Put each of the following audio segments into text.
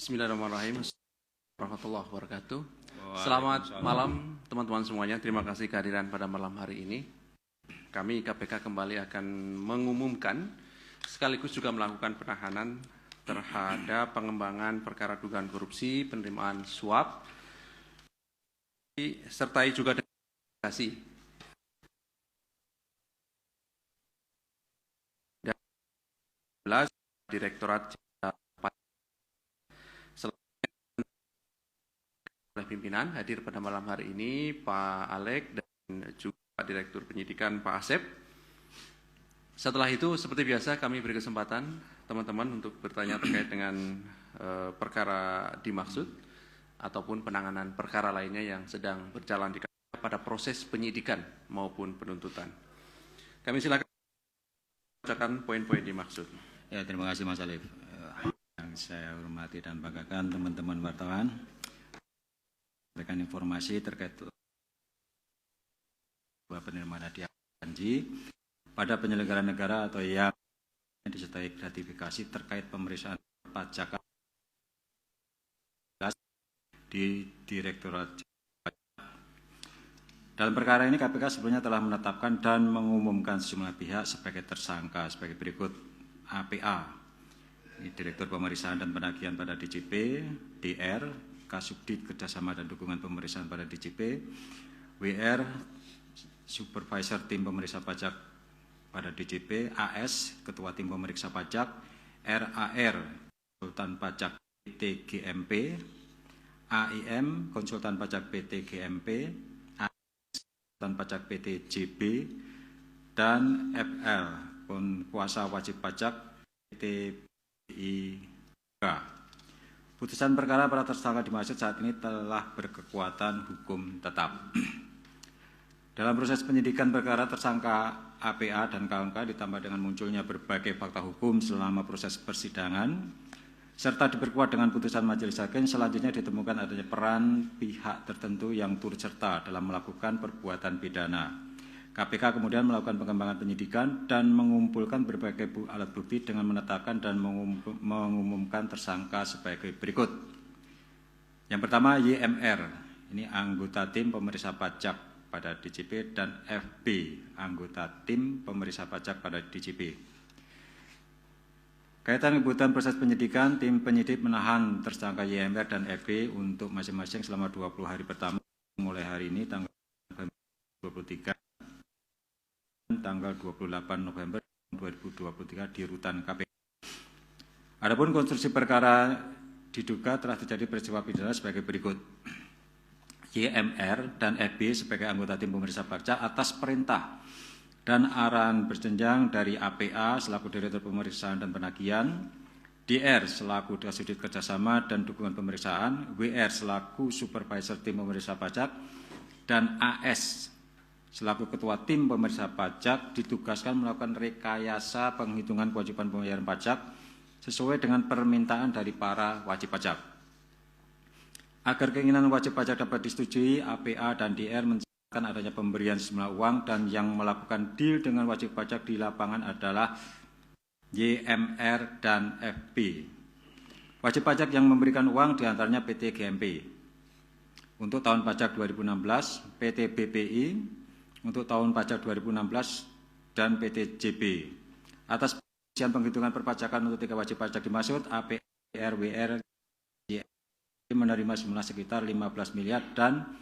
Bismillahirrahmanirrahim. Warahmatullahi wabarakatuh. Selamat malam teman-teman semuanya. Terima kasih kehadiran pada malam hari ini. Kami KPK kembali akan mengumumkan sekaligus juga melakukan penahanan terhadap pengembangan perkara dugaan korupsi, penerimaan suap, sertai juga gratifikasi dan 11 Direktorat oleh pimpinan hadir pada malam hari ini Pak Alek dan juga Pak Direktur Penyidikan Pak Asep. Setelah itu seperti biasa kami beri kesempatan teman-teman untuk bertanya terkait dengan perkara dimaksud ataupun penanganan perkara lainnya yang sedang berjalan di KPK pada proses penyidikan maupun penuntutan. Kami silakan bacakan poin-poin dimaksud. Ya, terima kasih Mas Alif. Yang saya hormati dan banggakan teman-teman wartawan. Berikan informasi terkait penerimaan hadiah janji pada penyelenggara negara atau yang disertai gratifikasi terkait pemeriksaan pajak di Direktorat. Dalam perkara ini KPK sebelumnya telah menetapkan dan mengumumkan sejumlah pihak sebagai tersangka sebagai berikut: APA, Direktur Pemeriksaan dan Penagihan pada DJP, DR, Kasubdit Kerjasama dan Dukungan Pemeriksaan pada DJP, WR, Supervisor Tim Pemeriksa Pajak pada DJP, AS, Ketua Tim Pemeriksa Pajak, RAR, Konsultan Pajak PT GMP, AIM, Konsultan Pajak PT GMP, AS, Konsultan Pajak PT JB, dan FL, Kuasa Wajib Pajak PT BIK. Putusan perkara para tersangka dimaksud saat ini telah berkekuatan hukum tetap. Dalam proses penyidikan perkara tersangka APA dan kawan-kawan ditambah dengan munculnya berbagai fakta hukum selama proses persidangan, serta diperkuat dengan putusan majelis hakim, selanjutnya ditemukan adanya peran pihak tertentu yang turut serta dalam melakukan perbuatan pidana. KPK kemudian melakukan pengembangan penyidikan dan mengumpulkan berbagai alat bukti dengan menetapkan dan mengumumkan tersangka sebagai berikut. Yang pertama, YMR, ini anggota tim pemeriksa pajak pada DJP, dan FB, anggota tim pemeriksa pajak pada DJP. Kaitan kebutuhan proses penyidikan, tim penyidik menahan tersangka YMR dan FB untuk masing-masing selama 20 hari pertama mulai hari ini tanggal 23 tanggal 28 November 2023 di rutan KPK. Adapun konstruksi perkara diduga telah terjadi peristiwa pidana sebagai berikut. YMR dan FB sebagai anggota tim pemeriksa pajak atas perintah dan arahan berjenjang dari APA selaku Direktur Pemeriksaan dan Penagihan, DR selaku Kasubdit Kerjasama dan Dukungan Pemeriksaan, WR selaku Supervisor Tim Pemeriksa Pajak, dan AS selaku Ketua Tim Pemeriksa Pajak ditugaskan melakukan rekayasa penghitungan kewajiban pembayaran pajak sesuai dengan permintaan dari para wajib pajak. Agar keinginan wajib pajak dapat disetujui, APA dan DR menjelaskan adanya pemberian sejumlah uang dan yang melakukan deal dengan wajib pajak di lapangan adalah YMR dan FB. Wajib pajak yang memberikan uang diantaranya PT GMP. Untuk tahun pajak 2016, PT BPI, untuk tahun pajak 2016 dan PT JB. Atas pengujian penghitungan perpajakan untuk 3 wajib pajak dimaksud, APR, WR, JM menerima jumlah sekitar 15 miliar dan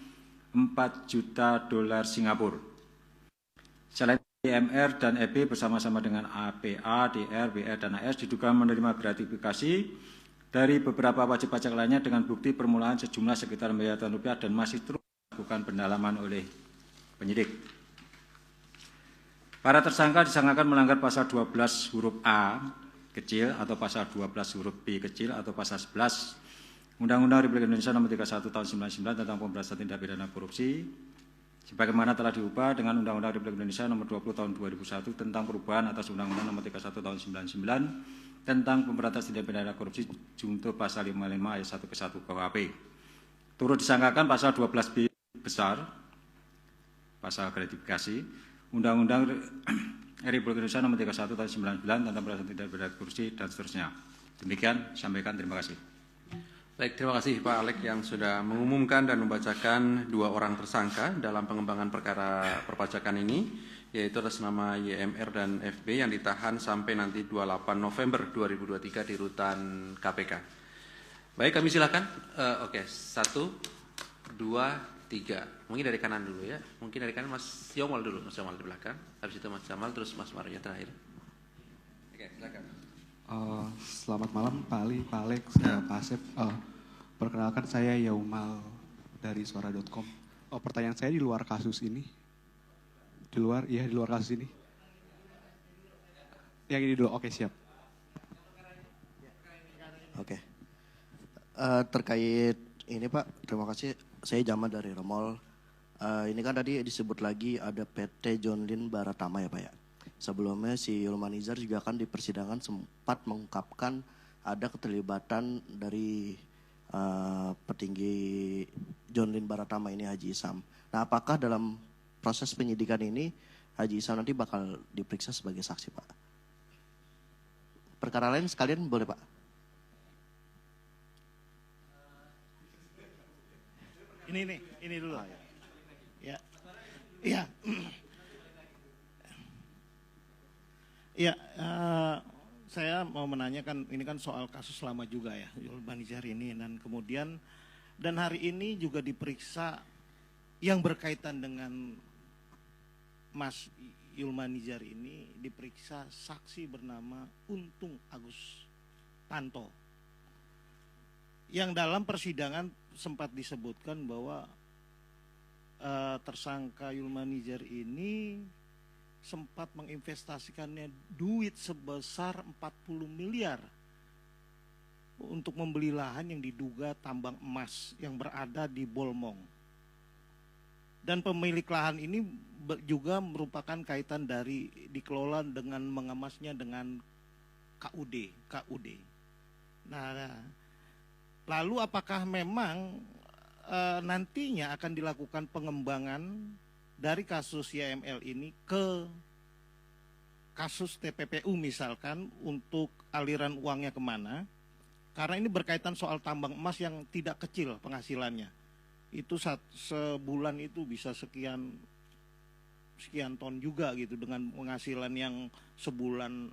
4 juta dolar Singapura. Selain YMR dan EB bersama-sama dengan APA, DR, WR, dan AS diduga menerima gratifikasi dari beberapa wajib pajak lainnya dengan bukti permulaan sejumlah sekitar miliaran rupiah dan masih terus dilakukan pendalaman oleh penyidik. Para tersangka disangkakan melanggar pasal 12 huruf A kecil atau pasal 12 huruf B kecil atau pasal 11 Undang-Undang Republik Indonesia Nomor 31 Tahun 1999 tentang pemberantasan tindak pidana korupsi, sebagaimana telah diubah dengan Undang-Undang Republik Indonesia Nomor 20 Tahun 2001 tentang perubahan atas Undang-Undang Nomor 31 Tahun 1999 tentang pemberantasan tindak pidana korupsi junto pasal 55 ayat 1 ke 1 KUHP. Turut disangkakan pasal 12B besar, pasal gratifikasi, Undang-Undang Republik Indonesia Nomor 31 Tahun 1999 tentang pemberantasan tindak pidana korupsi dan seterusnya. Demikian, sampaikan. Terima kasih. Baik, terima kasih Pak Alek yang sudah mengumumkan dan membacakan 2 orang tersangka dalam pengembangan perkara perpajakan ini, yaitu atas nama YMR dan FB yang ditahan sampai nanti 28 November 2023 di rutan KPK. Baik, kami silakan. Oke, 1, 2, 3. Mungkin dari kanan dulu ya. Mungkin dari kanan Mas Yomal dulu, Mas Yomal di belakang. Habis itu Mas Jamal, terus Mas Mario terakhir. Oke, silakan. Selamat malam Pak Ali, Pak Alex, Pak Asep. Perkenalkan saya Yaumal dari suara.com. Pertanyaan saya di luar kasus ini. Di luar kasus ini. Yang ini dulu, oke siap. Oke. Terkait ini Pak, terima kasih. Saya Jamal dari Remol. Ini kan tadi disebut lagi ada PT John Lynn Baratama ya Pak ya. Sebelumnya si Yulman Nizar juga kan di persidangan sempat mengungkapkan ada keterlibatan dari petinggi John Lynn Baratama ini Haji Isam. Nah, apakah dalam proses penyidikan ini Haji Isam nanti bakal diperiksa sebagai saksi Pak? Perkara lain sekalian boleh Pak? Ini dulu. Ya. Iya. Ya, saya mau menanyakan, ini kan soal kasus lama juga ya, Yulman Nizar ini, dan hari ini juga diperiksa yang berkaitan dengan Mas Yulman Nizar ini, diperiksa saksi bernama Untung Agus Tanto. Yang dalam persidangan sempat disebutkan bahwa tersangka Yulman Nizar ini sempat menginvestasikannya duit sebesar 40 miliar untuk membeli lahan yang diduga tambang emas yang berada di Bolmong. Dan pemilik lahan ini juga merupakan kaitan dari dikelola dengan mengemasnya dengan KUD. Nah, lalu apakah memang nantinya akan dilakukan pengembangan dari kasus YML ini ke kasus TPPU misalkan untuk aliran uangnya kemana? Karena ini berkaitan soal tambang emas yang tidak kecil penghasilannya. Itu sebulan itu bisa sekian ton juga gitu, dengan penghasilan yang sebulan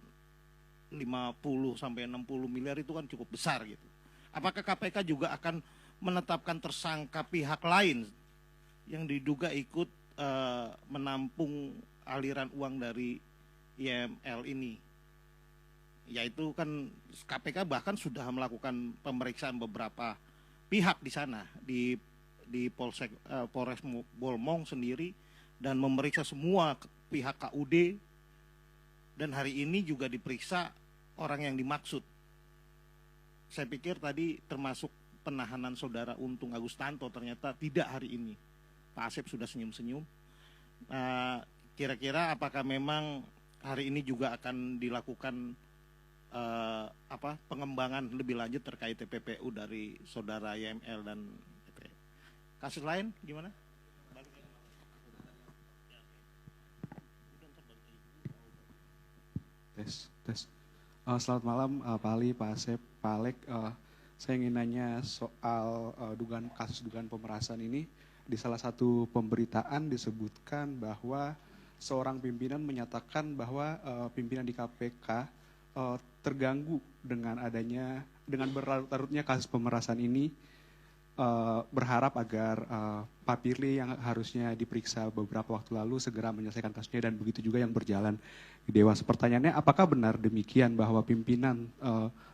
50 sampai 60 miliar itu kan cukup besar gitu. Apakah KPK juga akan menetapkan tersangka pihak lain yang diduga ikut menampung aliran uang dari YML ini? Yaitu kan KPK bahkan sudah melakukan pemeriksaan beberapa pihak di sana, di Polres Bolmong sendiri, dan memeriksa semua pihak KUD, dan hari ini juga diperiksa orang yang dimaksud. Saya pikir tadi termasuk penahanan saudara Untung Agus Tanto, ternyata tidak hari ini. Pak Asep sudah senyum-senyum. Kira-kira apakah memang hari ini juga akan dilakukan pengembangan lebih lanjut terkait TPPU dari saudara YML dan TPPU. Kasus lain gimana? Tes. Selamat malam Pak Ali, Pak Asep, Pak Alek. Saya ingin nanya soal kasus dugaan pemerasan ini. Di salah satu pemberitaan disebutkan bahwa seorang pimpinan menyatakan bahwa pimpinan di KPK terganggu dengan berlarut-larutnya kasus pemerasan ini, berharap agar Pak Firly yang harusnya diperiksa beberapa waktu lalu segera menyelesaikan kasusnya, dan begitu juga yang berjalan di Dewas. Pertanyaannya, apakah benar demikian bahwa pimpinan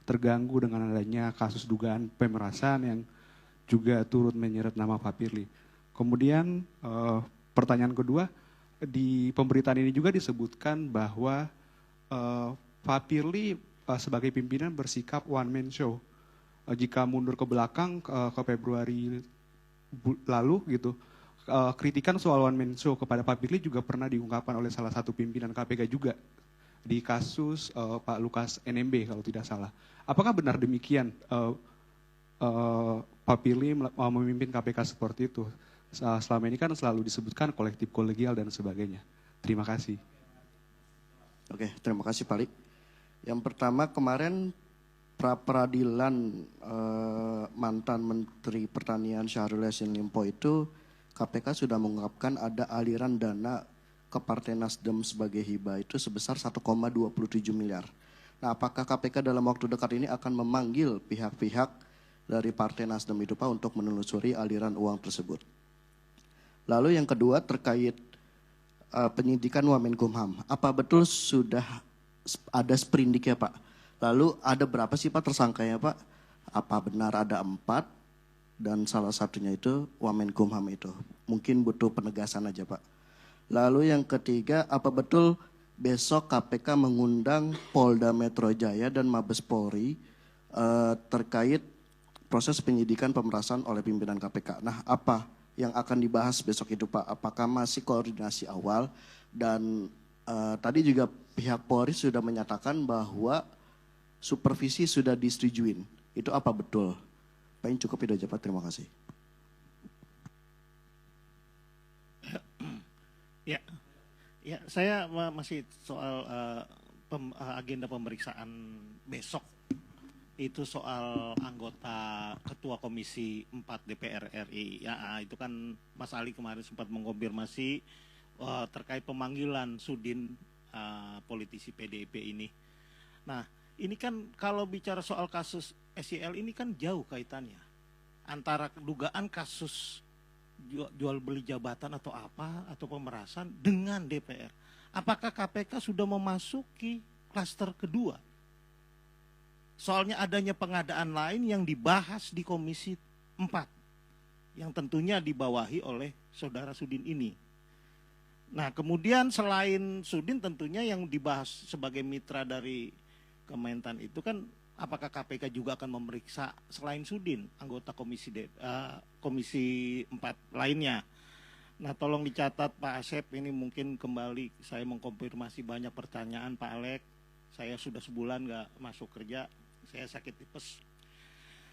terganggu dengan adanya kasus dugaan pemerasan yang juga turut menyeret nama Pak Firly? Kemudian pertanyaan kedua, di pemberitaan ini juga disebutkan bahwa Pak Firly sebagai pimpinan bersikap one man show. Jika mundur ke belakang ke Februari lalu gitu, kritikan soal one man show kepada Pak Firly juga pernah diungkapkan oleh salah satu pimpinan KPK juga di kasus Pak Lukas NMB kalau tidak salah. Apakah benar demikian Pak Firly memimpin KPK seperti itu? Selama ini kan selalu disebutkan kolektif kolegial dan sebagainya. Terima kasih. Oke, terima kasih Pak Lik. Yang pertama, kemarin pra peradilan mantan Menteri Pertanian Syahrul Yassin Limpo itu KPK sudah mengungkapkan ada aliran dana ke Partai Nasdem sebagai hibah itu sebesar 1,27 miliar. Nah, apakah KPK dalam waktu dekat ini akan memanggil pihak-pihak dari Partai Nasdem itu Pak untuk menelusuri aliran uang tersebut? Lalu yang kedua terkait penyidikan Wamenkumham. Apa betul sudah ada sprindik ya Pak? Lalu ada berapa sih Pak tersangkanya Pak? Apa benar ada 4 dan salah satunya itu Wamenkumham itu? Mungkin butuh penegasan aja Pak. Lalu yang ketiga, apa betul besok KPK mengundang Polda Metro Jaya dan Mabes Polri terkait proses penyidikan pemerasan oleh pimpinan KPK? Nah, apa yang akan dibahas besok itu Pak? Apakah masih koordinasi awal? Dan tadi juga pihak Polri sudah menyatakan bahwa supervisi sudah disetujuin. Itu apa betul? Paling cukup itu aja Pak, terima kasih. Ya, saya masih soal agenda pemeriksaan besok. Itu soal anggota Ketua Komisi 4 DPR RI. Ya, itu kan Mas Ali kemarin sempat mengkonfirmasi terkait pemanggilan Sudin politisi PDIP ini. Nah, ini kan kalau bicara soal kasus SYL ini kan jauh kaitannya antara dugaan kasus jual beli jabatan atau apa atau pemerasan dengan DPR. Apakah KPK sudah memasuki klaster kedua? Soalnya adanya pengadaan lain yang dibahas di Komisi 4 yang tentunya dibawahi oleh saudara Sudin ini. Nah, kemudian selain Sudin tentunya yang dibahas sebagai mitra dari Kementan itu kan apakah KPK juga akan memeriksa selain Sudin anggota Komisi 4 lainnya. Nah, tolong dicatat Pak Asep, ini mungkin kembali saya mengkonfirmasi banyak pertanyaan Pak Alek. Saya sudah sebulan nggak masuk kerja, saya sakit tipes.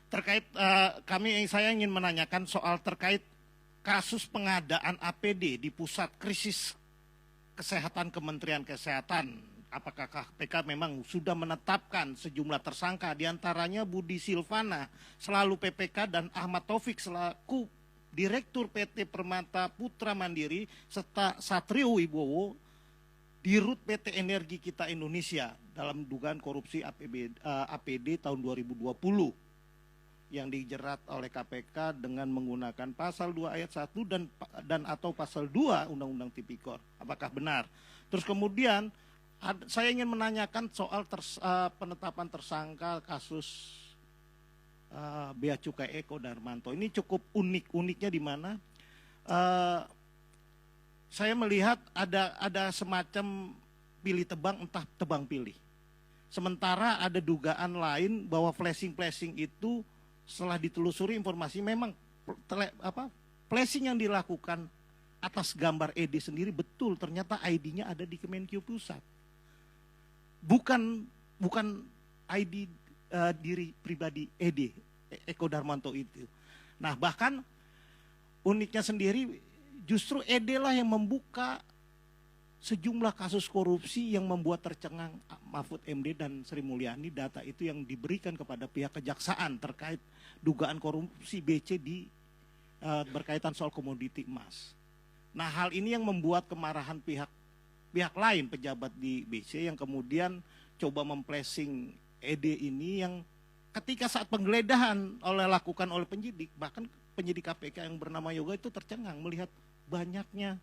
Terkait saya ingin menanyakan soal terkait kasus pengadaan APD di Pusat Krisis Kesehatan Kementerian Kesehatan. Apakah KPK memang sudah menetapkan sejumlah tersangka, diantaranya Budi Silvana selalu PPK dan Ahmad Taufik selaku Direktur PT Permata Putra Mandiri serta Satrio Wibowo Dirut PT Energi Kita Indonesia dalam dugaan korupsi APD tahun 2020 yang dijerat oleh KPK dengan menggunakan pasal 2 ayat 1 dan atau pasal 2 Undang-Undang Tipikor. Apakah benar? Terus kemudian saya ingin menanyakan soal penetapan tersangka kasus Bea Cukai Eko Darmanto. Ini cukup unik. Uniknya di mana? Saya melihat ada semacam pilih tebang, entah tebang pilih. Sementara ada dugaan lain bahwa flashing itu setelah ditelusuri informasi memang flashing yang dilakukan atas gambar ED sendiri betul, ternyata ID-nya ada di Kemenkyu Pusat. Bukan ID diri pribadi ED Eko Darmanto itu. Nah, bahkan uniknya sendiri justru ED lah yang membuka sejumlah kasus korupsi yang membuat tercengang Mahfud MD dan Sri Mulyani. Data itu yang diberikan kepada pihak kejaksaan terkait dugaan korupsi BC berkaitan soal komoditi emas. Nah, hal ini yang membuat kemarahan pihak lain, pejabat di BC yang kemudian coba memplacing ED ini yang ketika saat penggeledahan lakukan oleh penyidik, bahkan penyidik KPK yang bernama Yoga itu tercengang melihat banyaknya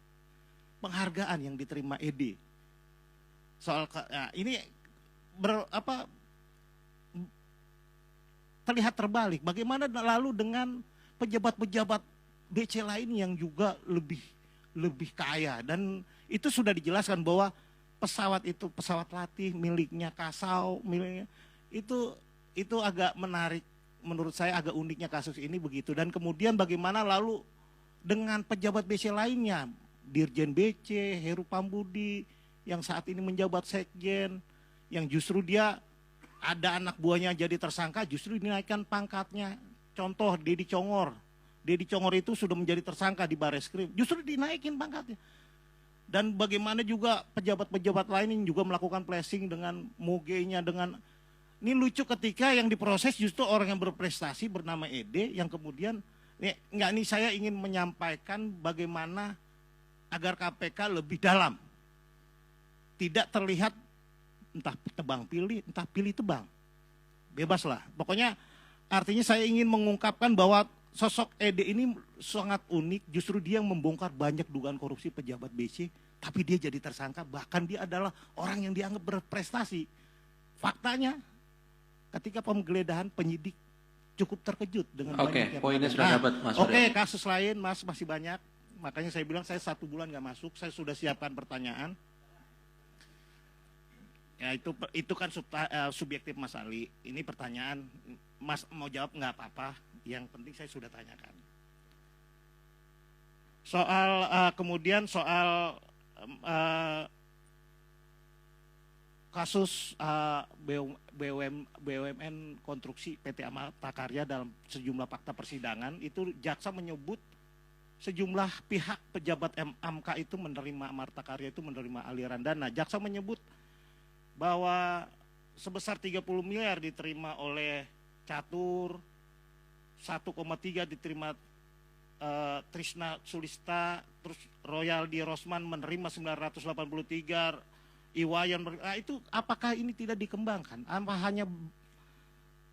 penghargaan yang diterima ED. Soal ini terlihat terbalik. Bagaimana lalu dengan pejabat-pejabat BC lain yang juga lebih kaya, dan itu sudah dijelaskan bahwa pesawat itu pesawat latih miliknya Kasau, itu agak menarik. Menurut saya agak uniknya kasus ini begitu. Dan kemudian bagaimana lalu dengan pejabat BC lainnya, Dirjen BC, Heru Pambudi yang saat ini menjabat sekjen, yang justru dia ada anak buahnya jadi tersangka, justru dinaikkan pangkatnya. Contoh Dedi Congor itu sudah menjadi tersangka di Bareskrim, justru dinaikin pangkatnya. Dan bagaimana juga pejabat-pejabat lain yang juga melakukan flashing dengan mogenya, dengan Ini lucu ketika yang diproses justru orang yang berprestasi bernama Ede yang kemudian, nih saya ingin menyampaikan bagaimana agar KPK lebih dalam. Tidak terlihat entah tebang pilih, entah pilih tebang. Bebaslah. Pokoknya artinya saya ingin mengungkapkan bahwa sosok Ede ini sangat unik, justru dia yang membongkar banyak dugaan korupsi pejabat BC, tapi dia jadi tersangka, bahkan dia adalah orang yang dianggap berprestasi. Faktanya, ketika penggeledahan penyidik cukup terkejut dengan banyak yang poinnya sudah dapat Mas. Oke, kasus lain Mas masih banyak, makanya saya bilang saya 1 bulan nggak masuk, saya sudah siapkan pertanyaan. Ya itu kan subjektif Mas Ali. Ini pertanyaan, Mas mau jawab nggak apa-apa. Yang penting saya sudah tanyakan. Soal kemudian soal kasus BUMN konstruksi PT Amarta Karya dalam sejumlah fakta persidangan itu jaksa menyebut sejumlah pihak pejabat AMK itu menerima Amarta Karya itu menerima aliran dana. Jaksa menyebut bahwa sebesar 30 miliar diterima oleh Catur, 1,3 diterima Trisna Sulista, terus Royaldi Rosman menerima 983, Iwayan, itu apakah ini tidak dikembangkan? Apa hanya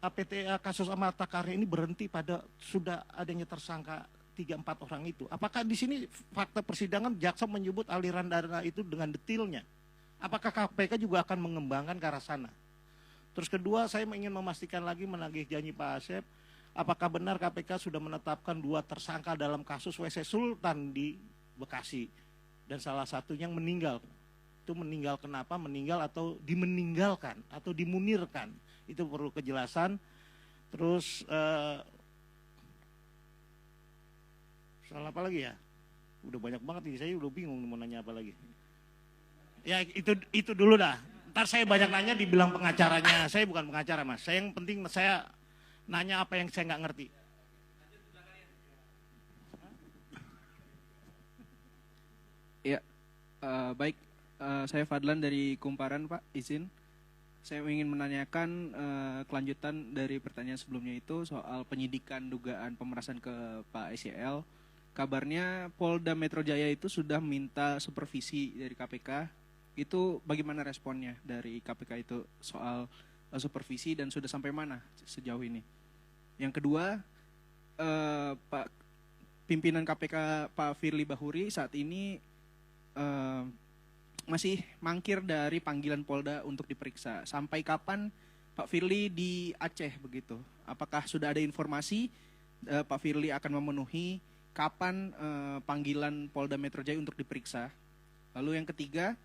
PT kasus Amarta Karya ini berhenti pada sudah adanya tersangka 3-4 orang itu? Apakah di sini fakta persidangan jaksa menyebut aliran dana itu dengan detailnya? Apakah KPK juga akan mengembangkan ke arah sana? Terus kedua, saya ingin memastikan lagi menagih janji Pak Asep, apakah benar KPK sudah menetapkan 2 tersangka dalam kasus WC Sultan di Bekasi dan salah satunya yang meninggal? Itu meninggal kenapa? Meninggal atau dimeninggalkan atau dimunirkan? Itu perlu kejelasan. Terus soal apa lagi ya? Udah banyak banget nih, saya udah bingung mau nanya apa lagi. Ya itu dulu dah. Ntar saya banyak nanya dibilang pengacaranya. Saya bukan pengacara Mas. Saya yang penting saya nanya apa yang saya nggak ngerti. Ya, baik. Saya Fadlan dari Kumparan, Pak. Izin. Saya ingin menanyakan kelanjutan dari pertanyaan sebelumnya itu soal penyidikan dugaan pemerasan ke Pak SYL. Kabarnya Polda Metro Jaya itu sudah minta supervisi dari KPK. Itu bagaimana responnya dari KPK itu soal supervisi dan sudah sampai mana sejauh ini? Yang kedua, Pak pimpinan KPK Pak Firly Bahuri saat ini masih mangkir dari panggilan Polda untuk diperiksa. Sampai kapan Pak Firly di Aceh begitu? Apakah sudah ada informasi Pak Firly akan memenuhi kapan panggilan Polda Metro Jaya untuk diperiksa? Lalu yang ketiga,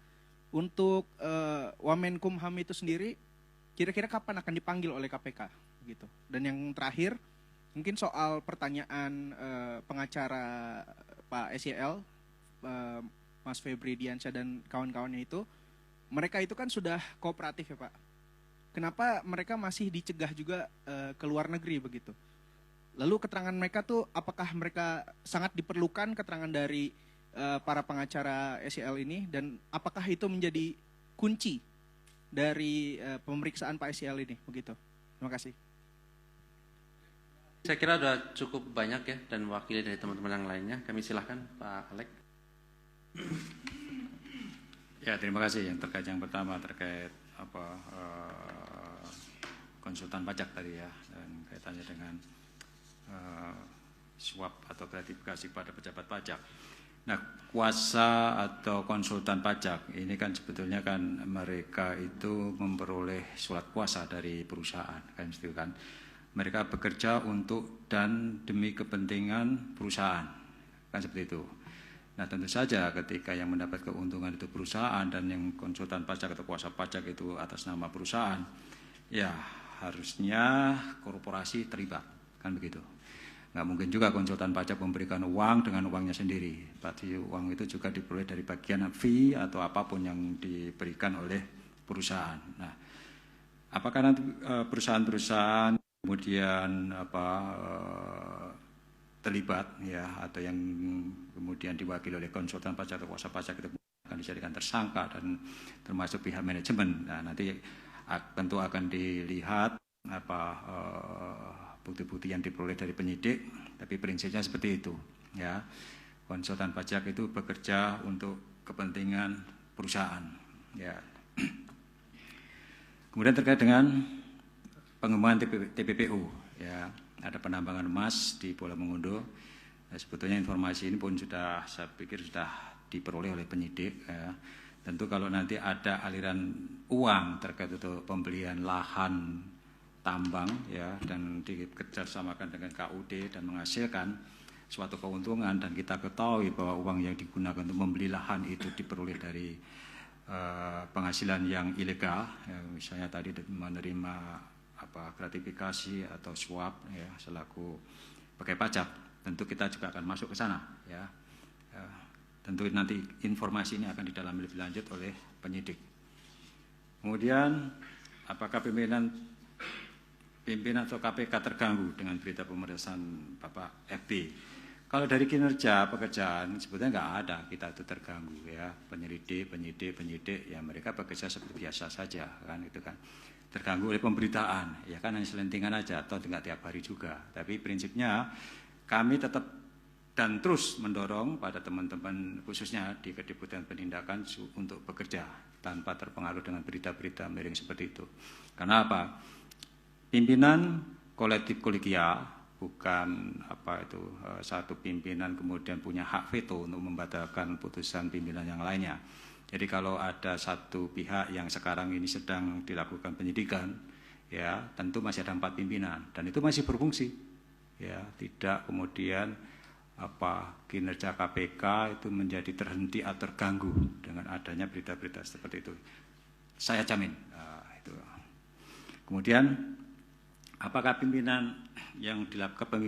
untuk Wamenkumham itu sendiri, kira-kira kapan akan dipanggil oleh KPK? Gitu. Dan yang terakhir, mungkin soal pertanyaan pengacara Pak SYL, Mas Febri Diansyah dan kawan-kawannya itu, mereka itu kan sudah kooperatif ya Pak. Kenapa mereka masih dicegah juga ke luar negeri begitu? Lalu keterangan mereka tuh, apakah mereka sangat diperlukan keterangan dari para pengacara SYL ini, dan apakah itu menjadi kunci dari pemeriksaan Pak SYL ini begitu? Terima kasih. Saya kira sudah cukup banyak ya, dan wakili dari teman-teman yang lainnya. Kami silahkan Pak Alek. Ya, terima kasih. Yang terkait yang pertama terkait konsultan pajak tadi ya, dan kaitannya dengan suap atau gratifikasi pada pejabat pajak. Nah, kuasa atau konsultan pajak ini kan sebetulnya kan mereka itu memperoleh surat kuasa dari perusahaan, kan itu kan. Mereka bekerja untuk dan demi kepentingan perusahaan, kan seperti itu. Nah, tentu saja ketika yang mendapat keuntungan itu perusahaan dan yang konsultan pajak atau kuasa pajak itu atas nama perusahaan, ya harusnya korporasi terlibat, kan begitu. Nggak mungkin juga konsultan pajak memberikan uang dengan uangnya sendiri. Pasti uang itu juga diperoleh dari bagian fee atau apapun yang diberikan oleh perusahaan. Nah, apakah nanti perusahaan-perusahaan kemudian terlibat ya, atau yang kemudian diwakili oleh konsultan pajak atau kuasa pajak itu akan dijadikan tersangka dan termasuk pihak manajemen. Nah, nanti tentu akan dilihat bukti-bukti yang diperoleh dari penyidik, tapi prinsipnya seperti itu ya. Konsultan pajak itu bekerja untuk kepentingan perusahaan ya. Kemudian terkait dengan pengembangan TPPU ya, ada penambangan emas di Pulau Mengondo. Sebetulnya informasi ini pun sudah, saya pikir sudah diperoleh oleh penyidik ya. Tentu kalau nanti ada aliran uang terkait untuk pembelian lahan tambang ya, dan dikerjasamakan dengan KUD dan menghasilkan suatu keuntungan, dan kita ketahui bahwa uang yang digunakan untuk membeli lahan itu diperoleh dari penghasilan yang ilegal ya, misalnya tadi menerima gratifikasi atau suap ya selaku pakai pajak, tentu kita juga akan masuk ke sana ya. Tentu nanti informasi ini akan didalami lebih lanjut oleh penyidik. Kemudian apakah pimpinan atau KPK terganggu dengan berita pemeriksaan Bapak FB? Kalau dari kinerja pekerjaan sebetulnya nggak ada kita itu terganggu ya, penyidik ya mereka bekerja seperti biasa saja kan, itu kan. Terganggu oleh pemberitaan ya kan, hanya selentingan aja atau tidak tiap hari juga. Tapi prinsipnya kami tetap dan terus mendorong pada teman-teman khususnya di Kedeputian Penindakan untuk bekerja tanpa terpengaruh dengan berita-berita miring seperti itu. Karena apa? Pimpinan kolektif kolegial, bukan satu pimpinan kemudian punya hak veto untuk membatalkan putusan pimpinan yang lainnya. Jadi kalau ada satu pihak yang sekarang ini sedang dilakukan penyidikan, ya tentu masih ada 4 pimpinan dan itu masih berfungsi, ya tidak kemudian kinerja KPK itu menjadi terhenti atau terganggu dengan adanya berita-berita seperti itu. Saya jamin. Itu. Kemudian apakah pimpinan yang dilakukan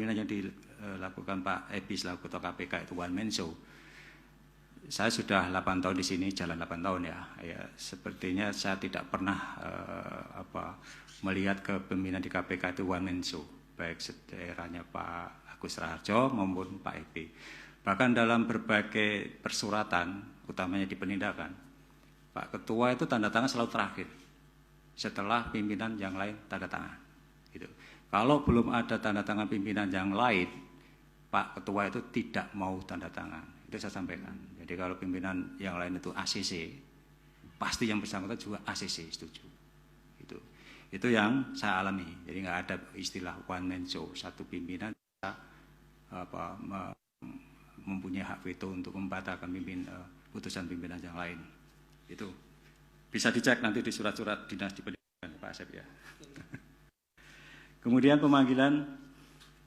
Pak Ebi selaku Ketua KPK itu one man show? Saya sudah 8 tahun di sini, jalan 8 tahun ya. Sepertinya saya tidak pernah melihat kepemimpinan di KPK itu one man show, baik eranya Pak Agus Raharjo maupun Pak Ebi. Bahkan dalam berbagai persuratan, utamanya di penindakan, Pak Ketua itu tanda tangan selalu terakhir, setelah pimpinan yang lain tanda tangan. Gitu. Kalau belum ada tanda tangan pimpinan yang lain, Pak Ketua itu tidak mau tanda tangan. Itu saya sampaikan. Jadi kalau pimpinan yang lain itu ACC, pasti yang bersangkutan juga ACC setuju. Itu yang saya alami. Jadi nggak ada istilah one man show. Satu pimpinan mempunyai hak veto untuk membatalkan putusan pimpinan yang lain. Itu bisa dicek nanti di surat-surat dinas di pendidikan Pak Asep ya. Kemudian pemanggilan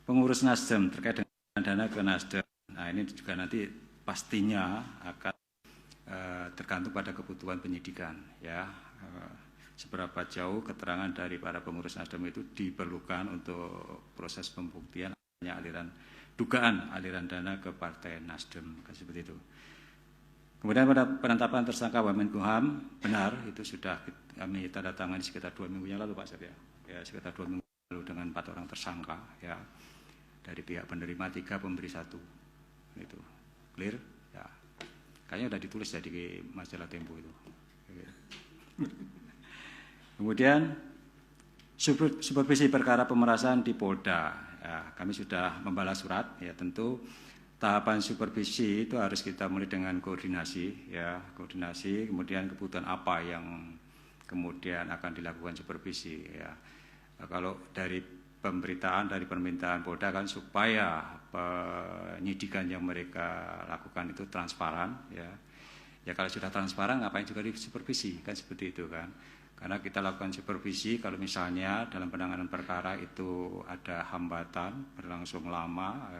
pengurus Nasdem terkait dengan dana ke Nasdem. Nah ini juga nanti pastinya akan tergantung pada kebutuhan penyidikan ya. Seberapa jauh keterangan dari para pengurus Nasdem itu diperlukan untuk proses pembuktian dugaan aliran dana ke Partai Nasdem seperti itu. Kemudian pada penetapan tersangka Wamenkumham, benar itu sudah kami tanda tangani sekitar 2 minggu yang lalu Pak Sep ya. Ya sekitar 2 minggu lalu dengan 4 orang tersangka ya. Dari pihak penerima 3, pemberi 1. Itu. Clear? Ya. Kayaknya sudah ditulis ya di majalah Tempo itu. Kemudian supervisi perkara pemerasan di Polda. Ya, kami sudah membalas surat. Ya tentu tahapan supervisi itu harus kita mulai dengan koordinasi. Ya koordinasi. Kemudian kebutuhan apa yang kemudian akan dilakukan supervisi. Ya kalau dari pemberitaan dari permintaan Polda kan supaya penyidikan yang mereka lakukan itu transparan. Ya kalau sudah transparan ngapain juga disupervisi kan seperti itu kan. Karena kita lakukan supervisi kalau misalnya dalam penanganan perkara itu ada hambatan berlangsung lama,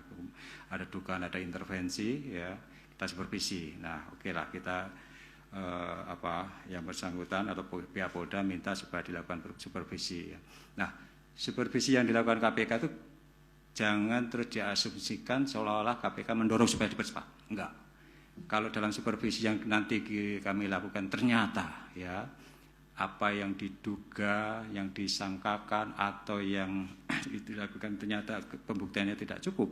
ada dugaan, ada intervensi, ya kita supervisi. Nah, oke lah kita yang bersangkutan atau pihak Polda minta supaya dilakukan supervisi. Ya. Nah, supervisi yang dilakukan KPK itu jangan terus diasumsikan seolah-olah KPK mendorong supaya dipercepat. Enggak. Kalau dalam supervisi yang nanti kami lakukan ternyata ya apa yang diduga, yang disangkakan atau yang dilakukan ternyata pembuktiannya tidak cukup,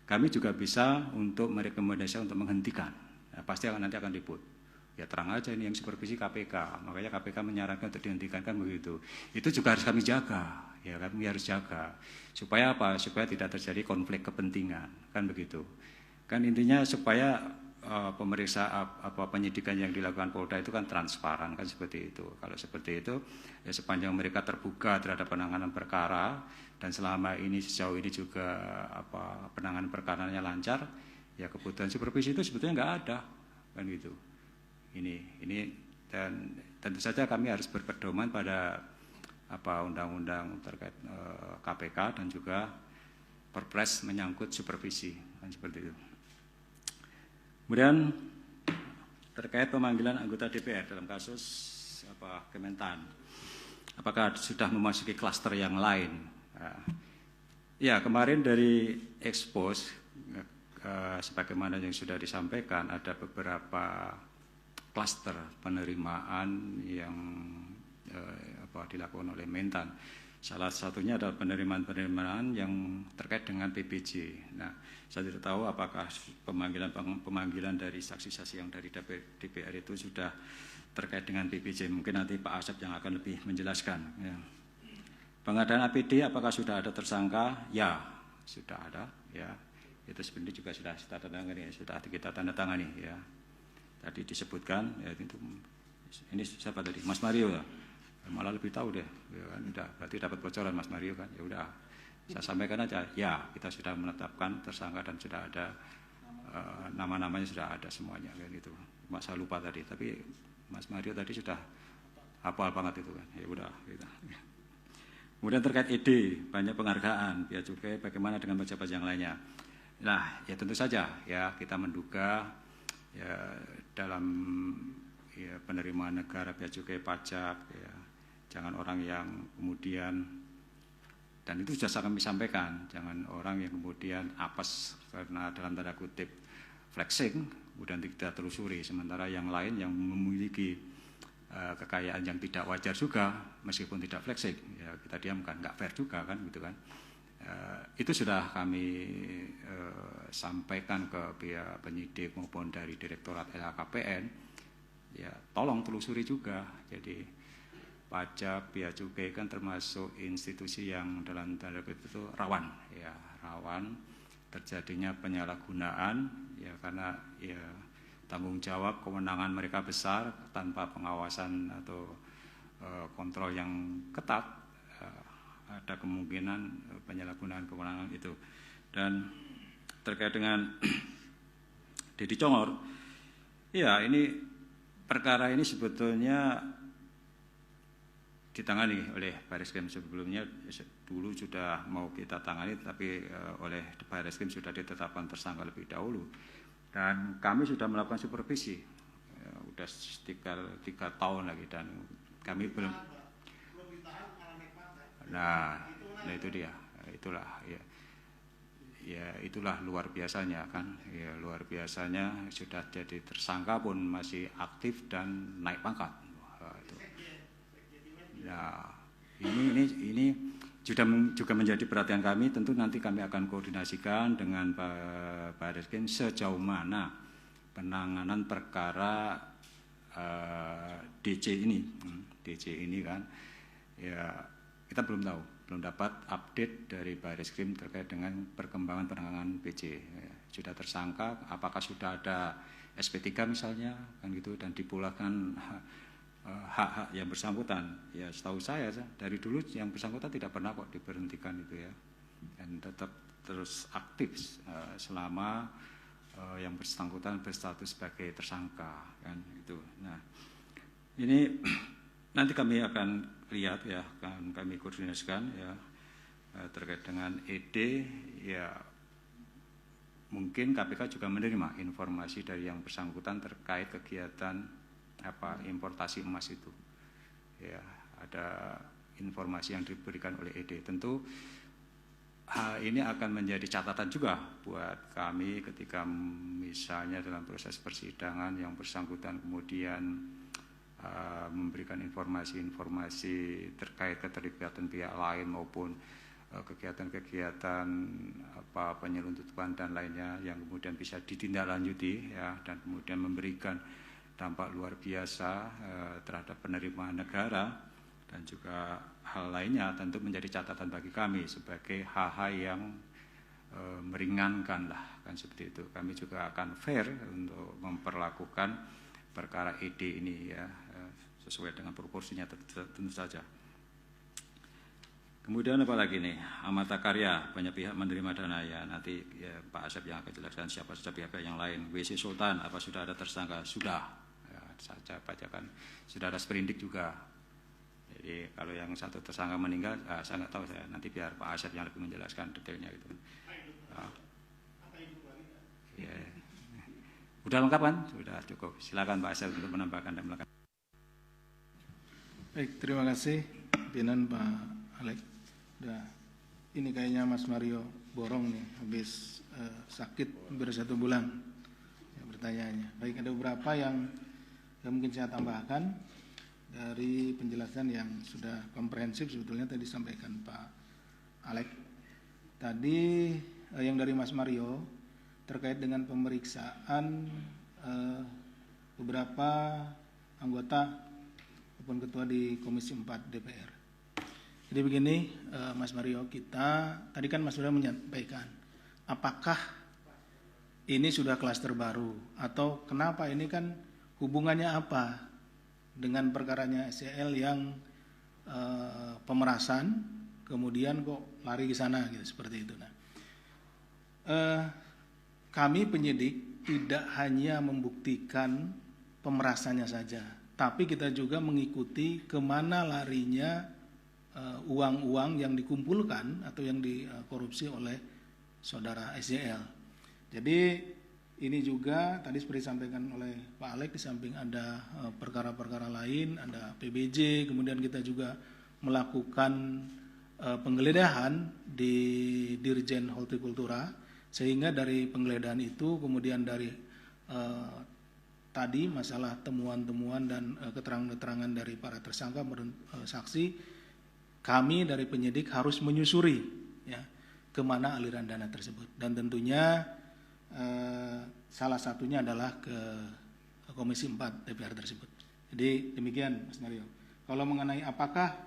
kami juga bisa untuk merekomendasikan untuk menghentikan. Nah, pasti nanti akan diput. Ya terang aja ini yang supervisi KPK, makanya KPK menyarankan untuk dihentikan kan begitu. Itu juga harus kami jaga, ya kami harus jaga. Supaya apa? Supaya tidak terjadi konflik kepentingan, kan begitu. Kan intinya supaya penyidikan yang dilakukan Polda itu kan transparan, kan seperti itu. Kalau seperti itu, ya sepanjang mereka terbuka terhadap penanganan perkara dan selama ini sejauh ini juga penanganan perkaranya lancar, ya kebutuhan supervisi itu sebetulnya nggak ada, kan gitu. Ini dan tentu saja kami harus berpedoman pada undang-undang terkait KPK dan juga Perpres menyangkut supervisi, kan seperti itu. Kemudian terkait pemanggilan anggota DPR dalam kasus Kementan, apakah sudah memasuki klaster yang lain? Ya kemarin dari expose sebagaimana yang sudah disampaikan ada beberapa klaster penerimaan yang dilakukan oleh Mentan. Salah satunya adalah penerimaan yang terkait dengan PPJ. Nah, saya tidak tahu apakah pemanggilan dari saksi-saksi yang dari DPR itu sudah terkait dengan PPJ. Mungkin nanti Pak Asep yang akan lebih menjelaskan. Ya. Pengadaan APD apakah sudah ada tersangka? Ya, sudah ada. Ya, itu sebenarnya juga sudah kita tanda tangani. Ya. Tadi disebutkan, ya, itu, ini siapa tadi? Mas Mario ya? Malah lebih tahu deh, ya kan? Udah, berarti dapat bocoran Mas Mario kan? Ya udah, saya sampaikan aja. Ya, kita sudah menetapkan tersangka dan sudah ada nama-namanya sudah ada semuanya kan itu. Masa lupa tadi, tapi Mas Mario tadi sudah hafal banget itu kan? Ya udah. Gitu. Kemudian terkait ide, banyak penghargaan, Bea Cukai, bagaimana dengan pejabat yang lainnya? Nah, ya tentu saja ya kita menduga ya dalam penerimaan negara, bea cukai, pajak, ya jangan orang yang kemudian, dan itu sudah kami sampaikan, jangan orang yang kemudian apes karena dalam tanda kutip flexing kemudian tidak telusuri, sementara yang lain yang memiliki kekayaan yang tidak wajar juga meskipun tidak flexing, ya kita diamkan, nggak fair juga kan gitu kan. Itu sudah kami sampaikan ke pihak penyidik maupun dari Direktorat LHKPN, ya tolong telusuri juga. Jadi pajak, bea cukai kan termasuk institusi yang dalam tanda kutip itu rawan, ya rawan terjadinya penyalahgunaan, ya karena ya tanggung jawab kewenangan mereka besar tanpa pengawasan atau kontrol yang ketat. Ada kemungkinan penyalahgunaan kewenangan itu. Dan terkait dengan Deddy Congor, ya ini perkara ini sebetulnya ditangani oleh Barreskrim sebelumnya, dulu sudah mau kita tangani, tapi oleh Barreskrim sudah ditetapkan tersangka lebih dahulu. Dan kami sudah melakukan supervisi, sudah sekitar 3 tahun lagi, dan kami belum. Nah itu dia, itulah ya itulah luar biasanya kan, ya luar biasanya sudah jadi tersangka pun masih aktif dan naik pangkat. Itu. Nah ini juga menjadi perhatian kami. Tentu nanti kami akan koordinasikan dengan Pak Barreskrim sejauh mana penanganan perkara DC ini kan, ya. Kita belum tahu, belum dapat update dari Barreskrim terkait dengan perkembangan penanganan PC. Sudah tersangka, apakah sudah ada SP3 misalnya, kan gitu, dan dipulangkan hak-hak yang bersangkutan. Ya setahu saya dari dulu yang bersangkutan tidak pernah kok diberhentikan itu ya, dan tetap terus aktif selama yang bersangkutan berstatus sebagai tersangka, kan itu. Nah ini nanti kami akan lihat ya, akan kami koordinasikan ya terkait dengan ED, ya mungkin KPK juga menerima informasi dari yang bersangkutan terkait kegiatan importasi emas itu. Ya, ada informasi yang diberikan oleh ED. Tentu hal ini akan menjadi catatan juga buat kami ketika misalnya dalam proses persidangan yang bersangkutan kemudian memberikan informasi-informasi terkait keterlibatan pihak lain maupun kegiatan-kegiatan penyelundupan dan lainnya yang kemudian bisa ditindaklanjuti ya, dan kemudian memberikan berdampak luar biasa terhadap penerimaan negara dan juga hal lainnya tentu menjadi catatan bagi kami sebagai hal-hal yang meringankan lah, kan seperti itu. Kami juga akan fair untuk memperlakukan perkara ED ini ya sesuai dengan proporsinya tentu saja. Kemudian apa lagi nih, Amata Karya, banyak pihak menerima dana ya, nanti ya, Pak Asep yang akan jelaskan siapa saja pihak yang lain. WC Sultan, apa sudah ada tersangka? Sudah, ya, saya bacakan, sudah ada sprindik juga. Jadi kalau yang satu tersangka meninggal, saya nggak tahu saya, nanti biar Pak Asep yang lebih menjelaskan detailnya gitu. Ya. Udah lengkap kan? Sudah cukup. Silakan Pak Asep untuk menambahkan dan melengkapi. Baik, terima kasih pimpinan Pak Alek. Udah, ini kayaknya Mas Mario borong nih, habis sakit hampir 1 bulan ya, pertanyaannya. Baik, ada beberapa yang mungkin saya tambahkan dari penjelasan yang sudah komprehensif sebetulnya tadi disampaikan Pak Alek. Tadi yang dari Mas Mario terkait dengan pemeriksaan beberapa anggota maupun ketua di Komisi 4 DPR. Jadi begini Mas Mario, kita tadi kan Mas Mario menyampaikan apakah ini sudah klaster baru atau kenapa ini kan hubungannya apa dengan perkaranya SCL yang pemerasan kemudian kok lari ke sana gitu seperti itu. Nah, kami penyidik tidak hanya membuktikan pemerasannya saja, tapi kita juga mengikuti kemana larinya uang-uang yang dikumpulkan atau yang dikorupsi oleh saudara SJL. Jadi ini juga tadi seperti disampaikan oleh Pak Alek, di samping ada perkara-perkara lain, ada PBJ, kemudian kita juga melakukan penggeledahan di Dirjen Hortikultura, sehingga dari penggeledahan itu kemudian dari tadi masalah temuan-temuan dan keterangan-keterangan dari para tersangka maupun saksi, kami dari penyidik harus menyusuri ya kemana aliran dana tersebut, dan tentunya salah satunya adalah ke Komisi 4 DPR tersebut. Jadi demikian Mas Mario. Kalau mengenai apakah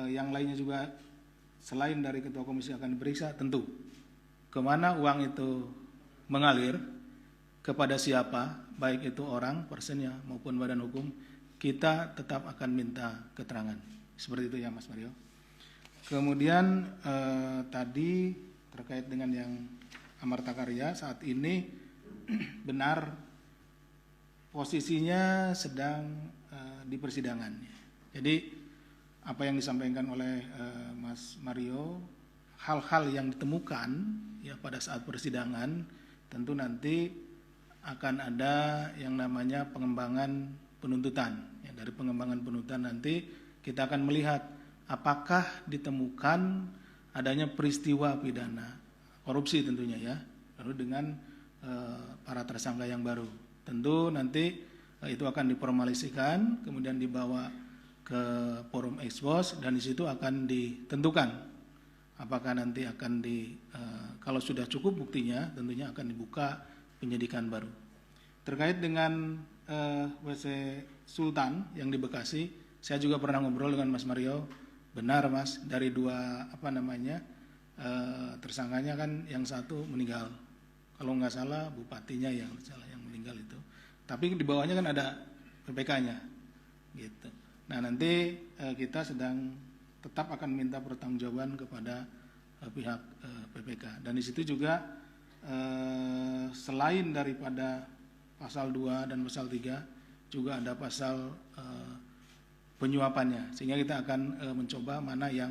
yang lainnya juga selain dari ketua komisi akan diperiksa, tentu kemana uang itu mengalir, kepada siapa, baik itu orang, personnya maupun badan hukum, kita tetap akan minta keterangan. Seperti itu ya Mas Mario. Kemudian tadi terkait dengan yang Amarta Karya, saat ini benar posisinya sedang di persidangan. Jadi apa yang disampaikan oleh Mas Mario, hal-hal yang ditemukan ya pada saat persidangan, tentu nanti akan ada yang namanya pengembangan penuntutan. Ya, dari pengembangan penuntutan nanti kita akan melihat apakah ditemukan adanya peristiwa pidana korupsi tentunya ya, lalu dengan para tersangka yang baru. Tentu nanti itu akan diformalisikan, kemudian dibawa ke forum expose, dan di situ akan ditentukan apakah nanti akan kalau sudah cukup buktinya tentunya akan dibuka penyidikan baru. Terkait dengan WC Sultan yang di Bekasi, saya juga pernah ngobrol dengan Mas Mario. Benar Mas, dari dua tersangkanya kan yang satu meninggal. Kalau nggak salah bupatinya yang meninggal itu. Tapi di bawahnya kan ada PPK-nya, gitu. Nah nanti kita sedang tetap akan minta pertanggungjawaban kepada pihak PPK. Dan di situ juga selain daripada pasal 2 dan pasal 3 juga ada pasal penyuapannya, sehingga kita akan mencoba mana yang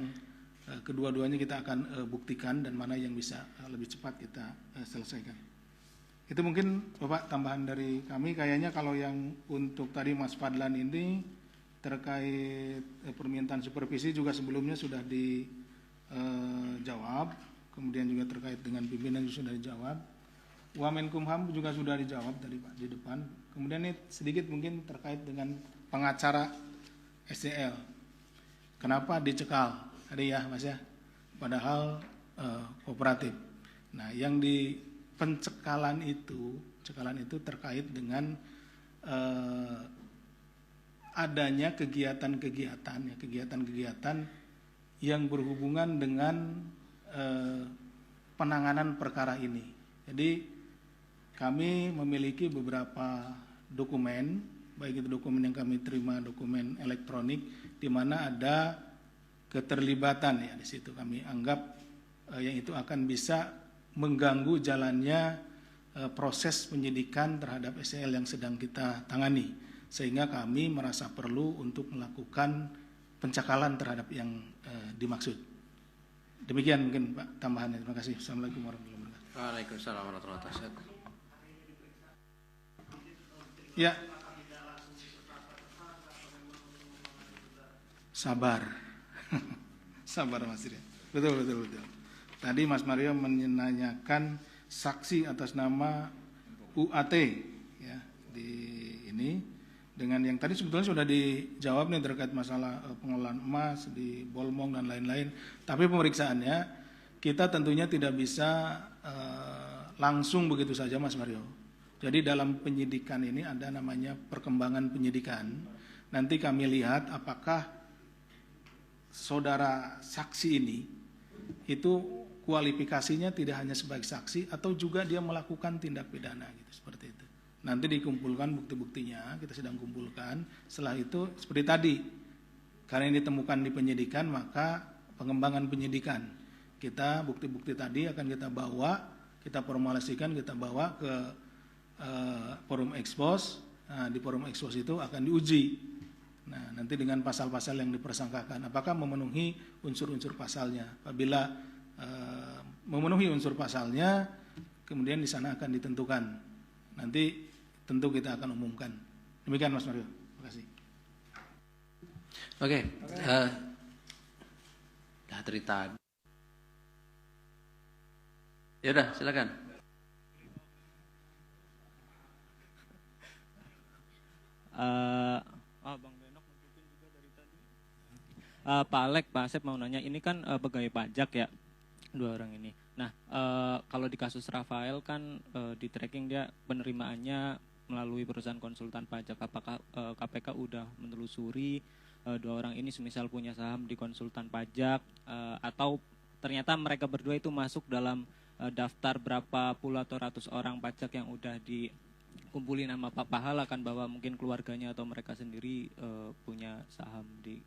kedua-duanya kita akan buktikan dan mana yang bisa lebih cepat kita selesaikan. Itu mungkin Bapak tambahan dari kami. Kayaknya kalau yang untuk tadi Mas Fadlan ini terkait permintaan supervisi juga sebelumnya sudah dijawab, kemudian juga terkait dengan pimpinan juga sudah dijawab. Wamenkumham juga sudah dijawab tadi Pak di depan. Kemudian ini sedikit mungkin terkait dengan pengacara SCL. Kenapa dicekal? Tadi ya Mas ya. Padahal kooperatif. Nah, yang di cekalan itu terkait dengan adanya kegiatan-kegiatan yang berhubungan dengan penanganan perkara ini. Jadi kami memiliki beberapa dokumen, baik itu dokumen yang kami terima, dokumen elektronik, di mana ada keterlibatan ya di situ. Kami anggap yang itu akan bisa mengganggu jalannya proses penyidikan terhadap SEL yang sedang kita tangani, sehingga kami merasa perlu untuk melakukan pencakalan terhadap yang dimaksud. Demikian mungkin Pak tambahannya. Terima kasih. Assalamualaikum warahmatullahi wabarakatuh. Waalaikumsalam warahmatullahi wabarakatuh. Ya. Sabar. Sabar Mas Ria. Betul. Tadi Mas Mario menanyakan saksi atas nama UAT ya di ini, dengan yang tadi sebetulnya sudah dijawab nih terkait masalah pengolahan emas di Bolmong dan lain-lain. Tapi pemeriksaannya kita tentunya tidak bisa langsung begitu saja Mas Mario. Jadi dalam penyidikan ini ada namanya perkembangan penyidikan. Nanti kami lihat apakah saudara saksi ini itu kualifikasinya tidak hanya sebagai saksi atau juga dia melakukan tindak pidana gitu, seperti itu. Nanti dikumpulkan bukti-buktinya, kita sedang kumpulkan. Setelah itu seperti tadi, karena ini ditemukan di penyidikan, maka pengembangan penyidikan. Kita bukti-bukti tadi akan kita bawa, kita formulasikan, kita bawa ke forum expose. Nah, di forum expose itu akan diuji. Nah, nanti dengan pasal-pasal yang dipersangkakan, apakah memenuhi unsur-unsur pasalnya. Apabila memenuhi unsur pasalnya, kemudian di sana akan ditentukan. Nanti tentu kita akan umumkan. Demikian Mas Mario. Terima kasih. Oke. Dari tadi. Ya udah, silakan. Bang Benok mungkin juga dari tadi. Pak Alek, Pak Asep mau nanya, ini kan pegawai pajak ya, dua orang ini. Nah, kalau di kasus Rafael kan di tracking dia penerimaannya melalui perusahaan konsultan pajak. Apakah KPK udah menelusuri dua orang ini semisal punya saham di konsultan pajak, atau ternyata mereka berdua itu masuk dalam daftar berapa puluh atau ratus orang pajak yang udah dikumpulin sama Pak Pahala, kan bahwa mungkin keluarganya atau mereka sendiri punya saham di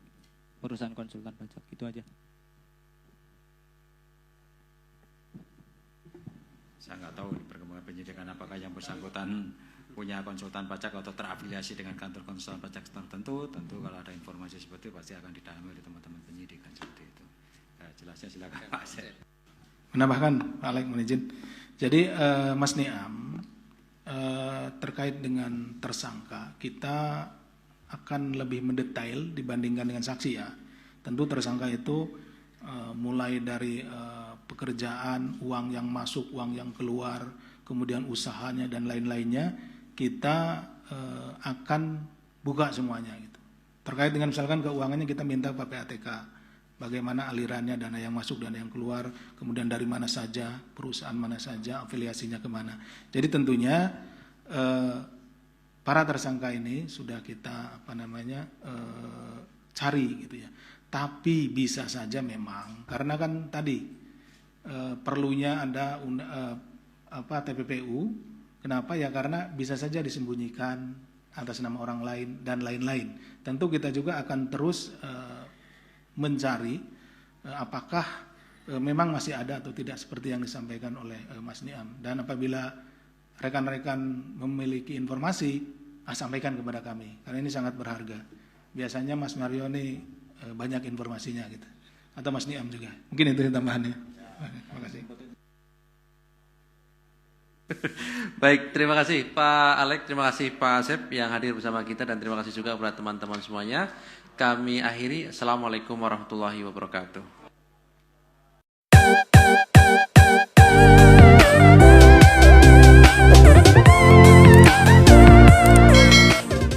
perusahaan konsultan pajak. Itu aja. Saya nggak tahu di perkembangan penyidikan apakah yang bersangkutan punya konsultan pajak atau terafiliasi dengan kantor konsultan pajak tertentu. Tentu kalau ada informasi seperti itu pasti akan didalami oleh teman-teman penyidikan seperti itu. Jelasnya silakan Pak Asep. Menambahkan Pak Alek, mohon izin. Jadi Mas Niam, terkait dengan tersangka, kita akan lebih mendetail dibandingkan dengan saksi ya. Tentu tersangka itu mulai dari pekerjaan, uang yang masuk, uang yang keluar, kemudian usahanya dan lain-lainnya, kita akan buka semuanya gitu. Terkait dengan misalkan keuangannya, kita minta PPATK, bagaimana alirannya, dana yang masuk, dana yang keluar, kemudian dari mana saja, perusahaan mana saja, afiliasinya kemana. Jadi tentunya para tersangka ini sudah kita cari gitu ya. Tapi bisa saja memang karena kan tadi perlunya ada TPPU. Kenapa ya? Karena bisa saja disembunyikan atas nama orang lain dan lain-lain. Tentu kita juga akan terus mencari apakah memang masih ada atau tidak seperti yang disampaikan oleh Mas Niam. Dan apabila rekan-rekan memiliki informasi, sampaikan kepada kami, karena ini sangat berharga. Biasanya Mas Mario ini banyak informasinya gitu, atau Mas Niam juga. Mungkin itu tambahannya. Terima kasih. Baik, terima kasih Pak Alek, terima kasih Pak Asep yang hadir bersama kita, dan terima kasih juga kepada teman-teman semuanya. Kami akhiri. Assalamualaikum warahmatullahi wabarakatuh.